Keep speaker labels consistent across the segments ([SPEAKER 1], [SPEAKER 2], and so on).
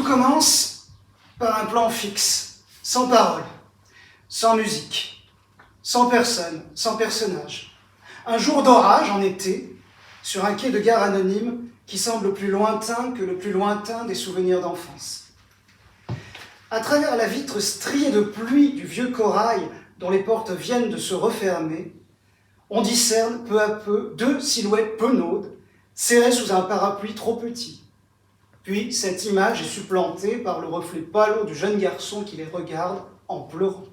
[SPEAKER 1] commence par un plan fixe, sans parole, sans musique, sans personne, sans personnage. Un jour d'orage en été, sur un quai de gare anonyme qui semble plus lointain que le plus lointain des souvenirs d'enfance. À travers la vitre striée de pluie du vieux corail dont les portes viennent de se refermer, on discerne peu à peu deux silhouettes penaudes serrées sous un parapluie trop petit. Puis cette image est supplantée par le reflet pâle du jeune garçon qui les regarde en pleurant.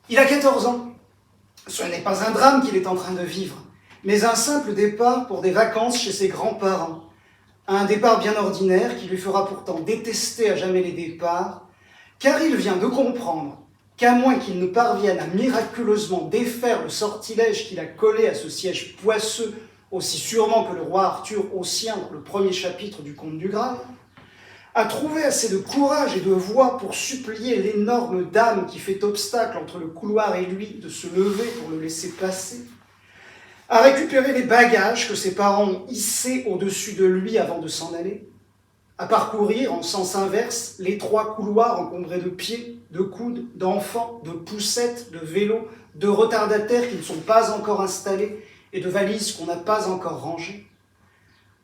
[SPEAKER 1] Il a 14 ans. Ce n'est pas un drame qu'il est en train de vivre, mais un simple départ pour des vacances chez ses grands-parents. Un départ bien ordinaire qui lui fera pourtant détester à jamais les départs, car il vient de comprendre qu'à moins qu'il ne parvienne à miraculeusement défaire le sortilège qu'il a collé à ce siège poisseux, aussi sûrement que le roi Arthur au sien dans le premier chapitre du Conte du Graal, à trouver assez de courage et de voix pour supplier l'énorme dame qui fait obstacle entre le couloir et lui de se lever pour le laisser passer, à récupérer les bagages que ses parents ont hissés au-dessus de lui avant de s'en aller, à parcourir en sens inverse l'étroit couloir encombré de pieds, de coudes, d'enfants, de poussettes, de vélos, de retardataires qui ne sont pas encore installés et de valises qu'on n'a pas encore rangées,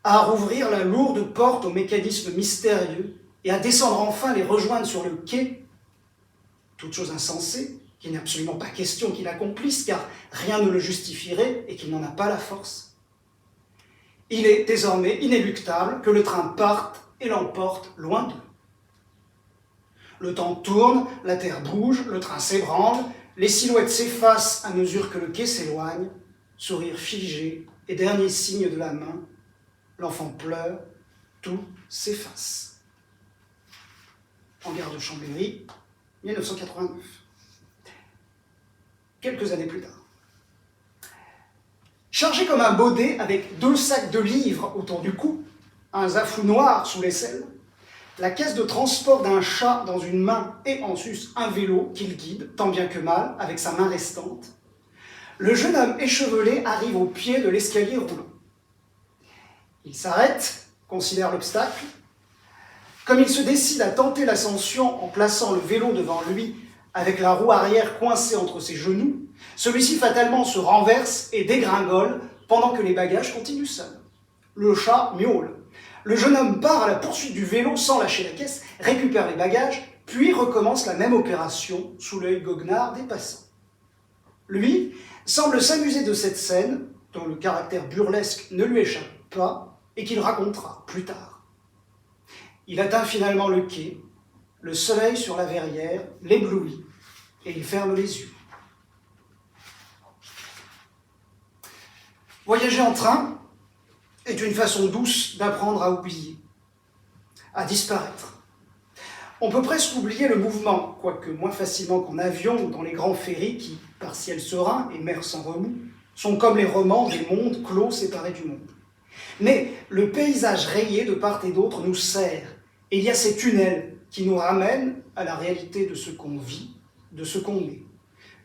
[SPEAKER 1] à rouvrir la lourde porte au mécanisme mystérieux et à descendre enfin les rejoindre sur le quai, toute chose insensée, qu'il n'est absolument pas question qu'il accomplisse, car rien ne le justifierait et qu'il n'en a pas la force. Il est désormais inéluctable que le train parte et l'emporte loin d'eux. Le temps tourne, la terre bouge, le train s'ébranle, les silhouettes s'effacent à mesure que le quai s'éloigne, sourire figé et dernier signe de la main, l'enfant pleure, tout s'efface. En gare de Chambéry, 1989. Quelques années plus tard. Chargé comme un baudet avec 2 sacs de livres autour du cou, un zafou noir sous l'aisselle, la caisse de transport d'un chat dans une main et en sus un vélo qu'il guide, tant bien que mal, avec sa main restante, le jeune homme échevelé arrive au pied de l'escalier roulant. Il s'arrête, considère l'obstacle. Comme il se décide à tenter l'ascension en plaçant le vélo devant lui avec la roue arrière coincée entre ses genoux, celui-ci fatalement se renverse et dégringole pendant que les bagages continuent seuls. Le chat miaule. Le jeune homme part à la poursuite du vélo sans lâcher la caisse, récupère les bagages, puis recommence la même opération sous l'œil goguenard des passants. Lui semble s'amuser de cette scène, dont le caractère burlesque ne lui échappe pas, et qu'il racontera plus tard. Il atteint finalement le quai, le soleil sur la verrière l'éblouit, et il ferme les yeux. Voyager en train est une façon douce d'apprendre à oublier, à disparaître. On peut presque oublier le mouvement, quoique moins facilement qu'en avion ou dans les grands ferries qui, par ciel serein et mer sans remous, sont comme les romans des mondes clos séparés du monde. Mais le paysage rayé de part et d'autre nous sert, et il y a ces tunnels qui nous ramènent à la réalité de ce qu'on vit, de ce qu'on est.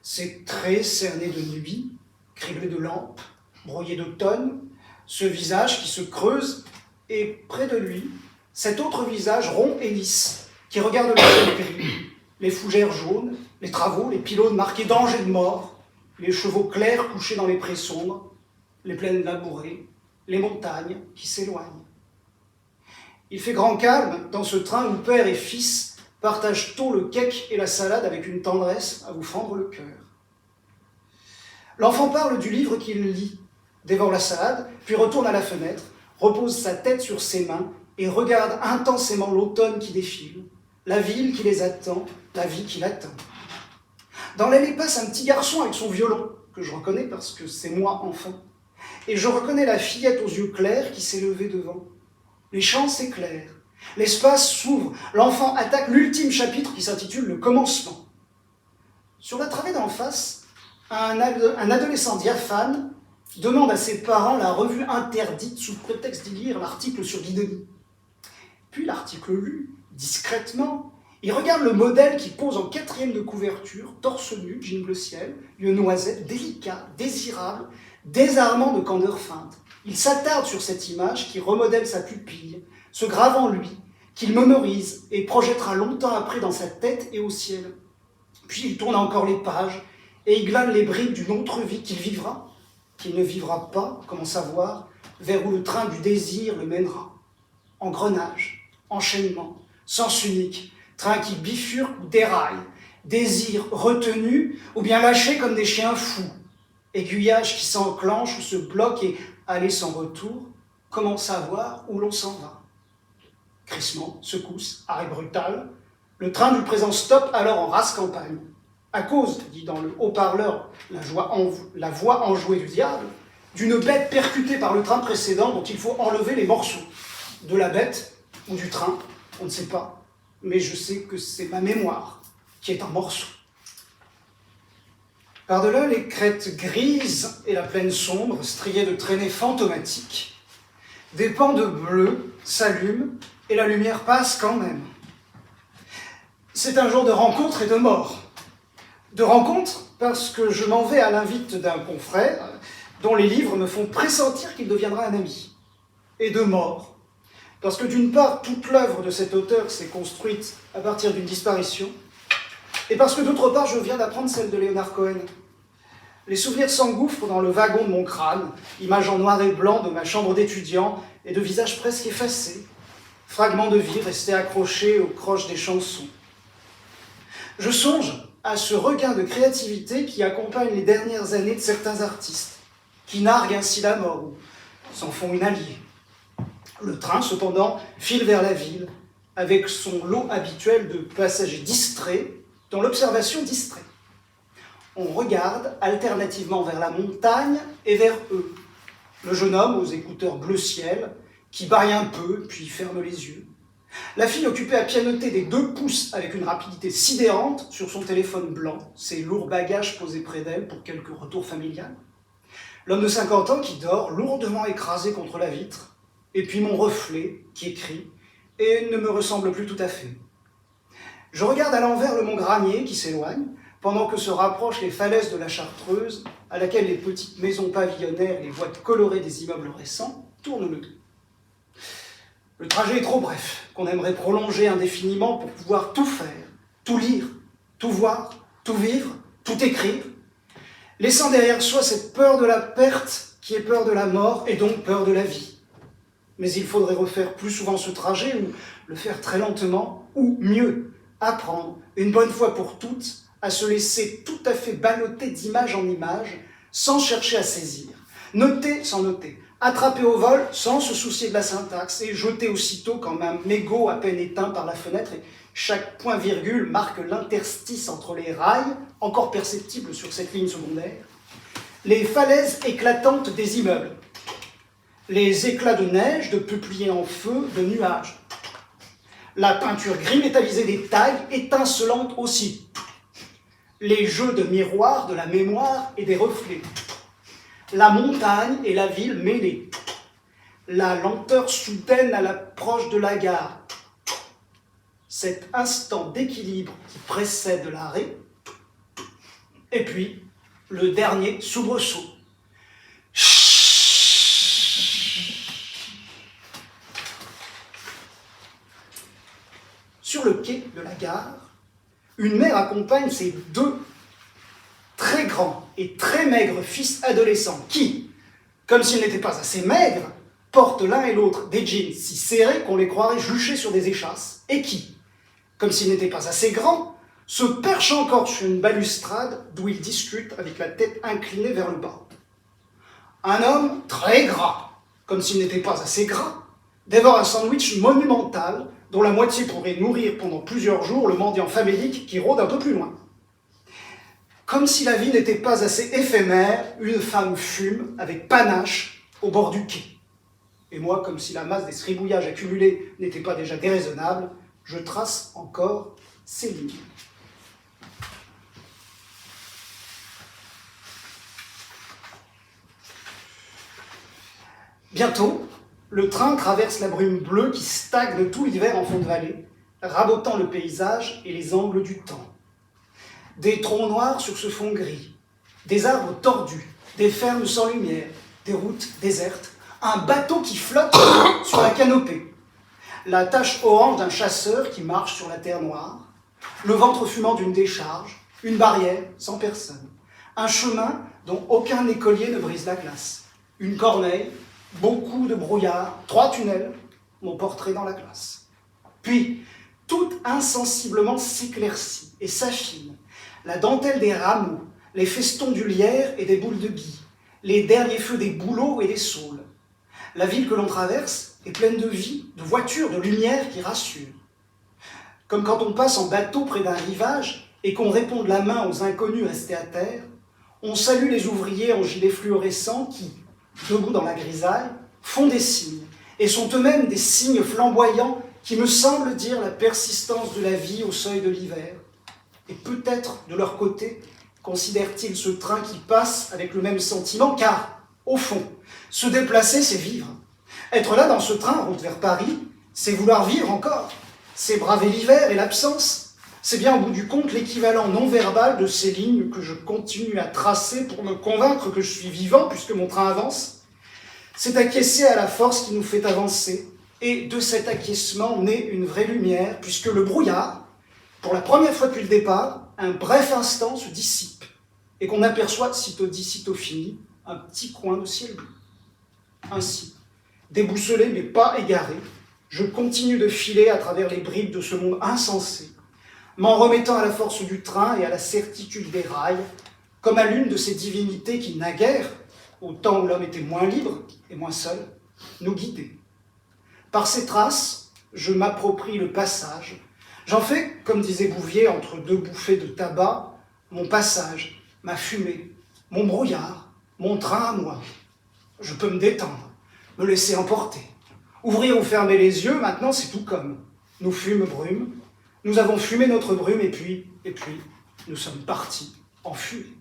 [SPEAKER 1] Ces traits cernés de nuit, criblés de lampes, brouillés d'automne, ce visage qui se creuse, et près de lui, cet autre visage rond et lisse, qui regarde le ciel gris, les fougères jaunes, les travaux, les pylônes marqués danger de mort, les chevaux clairs couchés dans les prés sombres, les plaines labourées, les montagnes qui s'éloignent. Il fait grand calme dans ce train où père et fils partagent tôt le cake et la salade avec une tendresse à vous fendre le cœur. L'enfant parle du livre qu'il lit, dévore la salade, puis retourne à la fenêtre, repose sa tête sur ses mains et regarde intensément l'automne qui défile, la ville qui les attend, la vie qui l'attend. Dans l'allée passe un petit garçon avec son violon, que je reconnais parce que c'est moi enfant. Et je reconnais la fillette aux yeux clairs qui s'est levée devant. Les champs s'éclairent, l'espace s'ouvre, l'enfant attaque l'ultime chapitre qui s'intitule « Le commencement ». Sur la travée d'en face, un adolescent diaphane demande à ses parents la revue interdite sous prétexte d'y lire l'article sur Guidoni. Puis l'article lu, discrètement, il regarde le modèle qui pose en 4e de couverture, torse nu, jean bleu ciel, yeux noisettes, délicat, désirable, désarmant de candeur feinte. Il s'attarde sur cette image qui remodèle sa pupille, se grave en lui, qu'il mémorise et projettera longtemps après dans sa tête et au ciel. Puis il tourne encore les pages et il glane les bribes d'une autre vie qu'il vivra, qu'il ne vivra pas, comment savoir, vers où le train du désir le mènera. Engrenage, enchaînement, sens unique, train qui bifurque ou déraille, désir retenu ou bien lâché comme des chiens fous, aiguillage qui s'enclenche ou se bloque et aller sans retour, comment savoir où l'on s'en va. Crissement, secousse, arrêt brutal, le train du présent stoppe alors en rase campagne. À cause, dit dans le haut-parleur la voix enjouée du diable, d'une bête percutée par le train précédent dont il faut enlever les morceaux. De la bête ou du train, on ne sait pas, mais je sais que c'est ma mémoire qui est en morceaux. Par-delà les crêtes grises et la plaine sombre, striée de traînées fantomatiques, des pans de bleu s'allument et la lumière passe quand même. C'est un jour de rencontre et de mort. De rencontre parce que je m'en vais à l'invite d'un confrère dont les livres me font pressentir qu'il deviendra un ami. Et de mort parce que d'une part, toute l'œuvre de cet auteur s'est construite à partir d'une disparition, et parce que d'autre part, je viens d'apprendre celle de Leonard Cohen. Les souvenirs s'engouffrent dans le wagon de mon crâne, image en noir et blanc de ma chambre d'étudiant et de visages presque effacés, fragments de vie restés accrochés aux croches des chansons. Je songe à ce regain de créativité qui accompagne les dernières années de certains artistes, qui narguent ainsi la mort ou s'en font une alliée. Le train, cependant, file vers la ville, avec son lot habituel de passagers distraits, dont l'observation distrait. On regarde alternativement vers la montagne et vers eux. Le jeune homme aux écouteurs bleu ciel, qui bâille un peu, puis ferme les yeux. La fille occupée à pianoter des 2 pouces avec une rapidité sidérante sur son téléphone blanc, ses lourds bagages posés près d'elle pour quelque retour familial. L'homme de 50 ans qui dort, lourdement écrasé contre la vitre, et puis mon reflet qui écrit et ne me ressemble plus tout à fait. Je regarde à l'envers le mont Granier qui s'éloigne, pendant que se rapprochent les falaises de la Chartreuse, à laquelle les petites maisons pavillonnaires et les boîtes colorées des immeubles récents tournent le dos. Le trajet est trop bref, qu'on aimerait prolonger indéfiniment pour pouvoir tout faire, tout lire, tout voir, tout vivre, tout écrire, laissant derrière soi cette peur de la perte qui est peur de la mort et donc peur de la vie. Mais il faudrait refaire plus souvent ce trajet ou le faire très lentement, ou mieux, apprendre, une bonne fois pour toutes, à se laisser tout à fait balloter d'image en image, sans chercher à saisir, noter sans noter, attraper au vol sans se soucier de la syntaxe et jeter aussitôt comme un mégot à peine éteint par la fenêtre et chaque point-virgule marque l'interstice entre les rails, encore perceptibles sur cette ligne secondaire, les falaises éclatantes des immeubles, les éclats de neige, de peupliers en feu, de nuages, la peinture gris métallisée des tailles étincelante aussi, les jeux de miroirs de la mémoire et des reflets, la montagne et la ville mêlées, la lenteur soudaine à l'approche de la gare, cet instant d'équilibre qui précède l'arrêt, et puis le dernier soubresaut. Sur le quai de la gare, une mère accompagne ses 2 très grands et très maigres fils adolescents qui, comme s'ils n'étaient pas assez maigres, portent l'un et l'autre des jeans si serrés qu'on les croirait juchés sur des échasses, et qui, comme s'ils n'étaient pas assez grands, se perchent encore sur une balustrade d'où ils discutent avec la tête inclinée vers le bas. Un homme très gras, comme s'il n'était pas assez gras, dévore un sandwich monumental dont la moitié pourrait nourrir pendant plusieurs jours le mendiant famélique qui rôde un peu plus loin. Comme si la vie n'était pas assez éphémère, une femme fume avec panache au bord du quai. Et moi, comme si la masse des sribouillages accumulés n'était pas déjà déraisonnable, je trace encore ces lignes. Bientôt, le train traverse la brume bleue qui stagne tout l'hiver en fond de vallée, rabotant le paysage et les angles du temps. Des troncs noirs sur ce fond gris, des arbres tordus, des fermes sans lumière, des routes désertes, un bateau qui flotte sur la canopée. la tache orange d'un chasseur qui marche sur la terre noire, le ventre fumant d'une décharge, une barrière sans personne, un chemin dont aucun écolier ne brise la glace, une corneille, beaucoup de brouillard, 3 tunnels, mon portrait dans la glace. Puis, tout insensiblement s'éclaircit et s'affine, la dentelle des rameaux, les festons du lierre et des boules de gui, les derniers feux des bouleaux et des saules. La ville que l'on traverse est pleine de vie, de voitures, de lumière qui rassurent. Comme quand on passe en bateau près d'un rivage et qu'on répond de la main aux inconnus restés à terre, on salue les ouvriers en gilets fluorescents qui, debout dans la grisaille, font des signes, et sont eux-mêmes des signes flamboyants qui me semblent dire la persistance de la vie au seuil de l'hiver. Et peut-être, de leur côté, considèrent-ils ce train qui passe avec le même sentiment, car, au fond, se déplacer, c'est vivre. Être là dans ce train, en route vers Paris, c'est vouloir vivre encore. C'est braver l'hiver et l'absence. C'est bien, au bout du compte, l'équivalent non-verbal de ces lignes que je continue à tracer pour me convaincre que je suis vivant, puisque mon train avance. C'est acquiescer à la force qui nous fait avancer. Et de cet acquiescement naît une vraie lumière, puisque le brouillard, pour la première fois depuis le départ, un bref instant se dissipe, et qu'on aperçoit, sitôt dit, sitôt fini, un petit coin de ciel bleu. Ainsi, déboussolé mais pas égaré, je continue de filer à travers les bribes de ce monde insensé, m'en remettant à la force du train et à la certitude des rails, comme à l'une de ces divinités qui, naguère, au temps où l'homme était moins libre et moins seul, nous guidait. Par ces traces, je m'approprie le passage. J'en fais, comme disait Bouvier, entre 2 bouffées de tabac, mon passage, ma fumée, mon brouillard, mon train à moi. Je peux me détendre, me laisser emporter. Ouvrir ou fermer les yeux, maintenant c'est tout comme. Nous fûmes brume, nous avons fumé notre brume, et puis, nous sommes partis en fumée.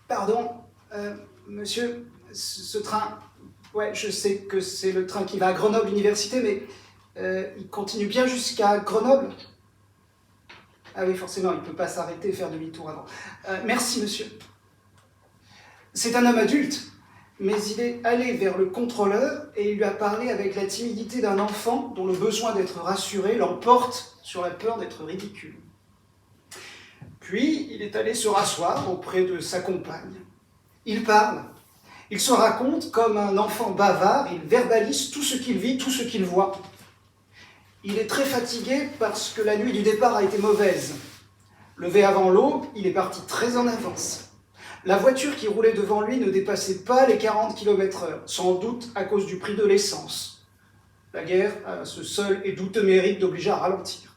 [SPEAKER 1] Pardon, monsieur, ce train, ouais, je sais que c'est le train qui va à Grenoble Université, mais il continue bien jusqu'à Grenoble? Ah oui, forcément, il ne peut pas s'arrêter et faire demi-tour avant. Merci, monsieur. C'est un homme adulte, mais il est allé vers le contrôleur et il lui a parlé avec la timidité d'un enfant dont le besoin d'être rassuré l'emporte sur la peur d'être ridicule. Puis, il est allé se rasseoir auprès de sa compagne. Il parle, il se raconte comme un enfant bavard, il verbalise tout ce qu'il vit, tout ce qu'il voit. Il est très fatigué parce que la nuit du départ a été mauvaise. Levé avant l'aube, il est parti très en avance. La voiture qui roulait devant lui ne dépassait pas les 40 km/h, sans doute à cause du prix de l'essence. La guerre a ce seul et douteux mérite d'obliger à ralentir.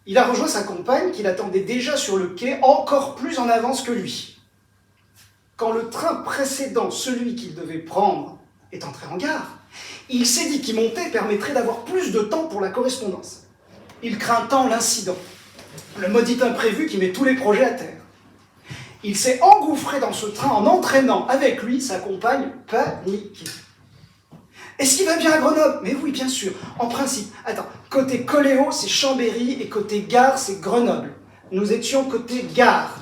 [SPEAKER 1] Il a rejoint sa compagne qui l'attendait déjà sur le quai, encore plus en avance que lui. Quand le train précédent, celui qu'il devait prendre, est entré en gare, il s'est dit qu'y monter permettrait d'avoir plus de temps pour la correspondance. Il craint tant l'incident, le maudit imprévu qui met tous les projets à terre. Il s'est engouffré dans ce train en entraînant avec lui sa compagne paniquée. Est-ce qu'il va bien à Grenoble? Mais oui, bien sûr, en principe. Attends, côté Coléo, c'est Chambéry, et côté gare, c'est Grenoble. Nous étions côté gare.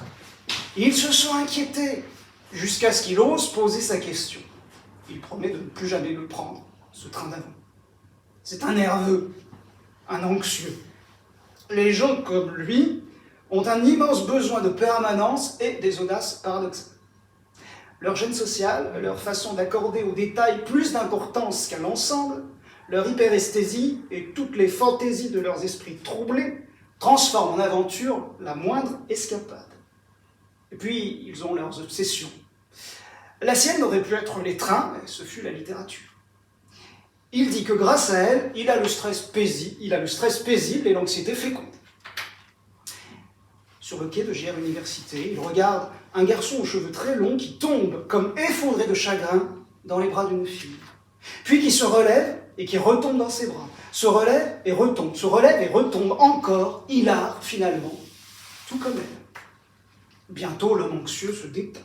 [SPEAKER 1] Ils se sont inquiétés, jusqu'à ce qu'il ose poser sa question. Il promet de ne plus jamais le prendre, ce train d'avant. C'est un nerveux, un anxieux. Les gens comme lui ont un immense besoin de permanence et des audaces paradoxales. Leur gêne sociale, leur façon d'accorder aux détails plus d'importance qu'à l'ensemble, leur hyperesthésie et toutes les fantaisies de leurs esprits troublés transforment en aventure la moindre escapade. Et puis, ils ont leurs obsessions. La sienne aurait pu être les trains, mais ce fut la littérature. Il dit que grâce à elle, il a le stress paisible et l'anxiété féconde. Sur le quai de JR Université, il regarde un garçon aux cheveux très longs qui tombe, comme effondré de chagrin, dans les bras d'une fille. Puis qui se relève et qui retombe dans ses bras. Se relève et retombe encore, hilar finalement, tout comme elle. Bientôt, l'homme anxieux se détend.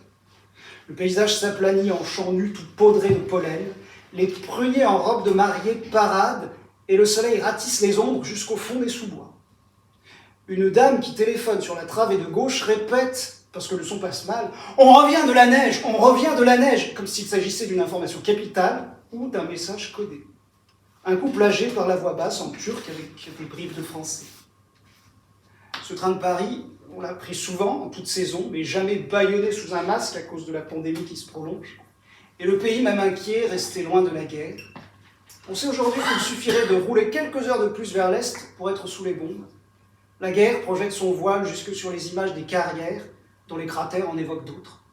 [SPEAKER 1] Le paysage s'aplanit en champs nus tout poudrés de pollen, les pruniers en robe de mariée paradent et le soleil ratisse les ombres jusqu'au fond des sous-bois. Une dame qui téléphone sur la travée de gauche répète, parce que le son passe mal, « On revient de la neige, comme s'il s'agissait d'une information capitale, ou d'un message codé. Un couple âgé par la voix basse en turc avec des bribes de français. Ce train de Paris, on l'a pris souvent, en toute saison, mais jamais bâillonné sous un masque à cause de la pandémie qui se prolonge. Et le pays, même inquiet, resté loin de la guerre. On sait aujourd'hui qu'il suffirait de rouler quelques heures de plus vers l'est pour être sous les bombes. La guerre projette son voile jusque sur les images des carrières, dont les cratères en évoquent d'autres.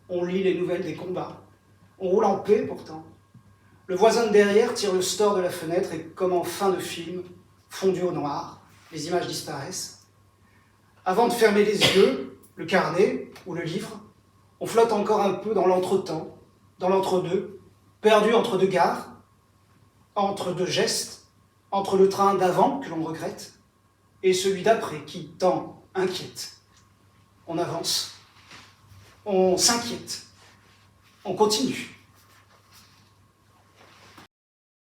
[SPEAKER 1] On lit les nouvelles des combats. On roule en paix, pourtant. Le voisin de derrière tire le store de la fenêtre et, comme en fin de film, fondu au noir, les images disparaissent. Avant de fermer les yeux, le carnet ou le livre, on flotte encore un peu dans l'entretemps, dans l'entre-deux, perdu entre deux gares, entre deux gestes, entre le train d'avant que l'on regrette et celui d'après qui tant inquiète. On avance, on s'inquiète, on continue.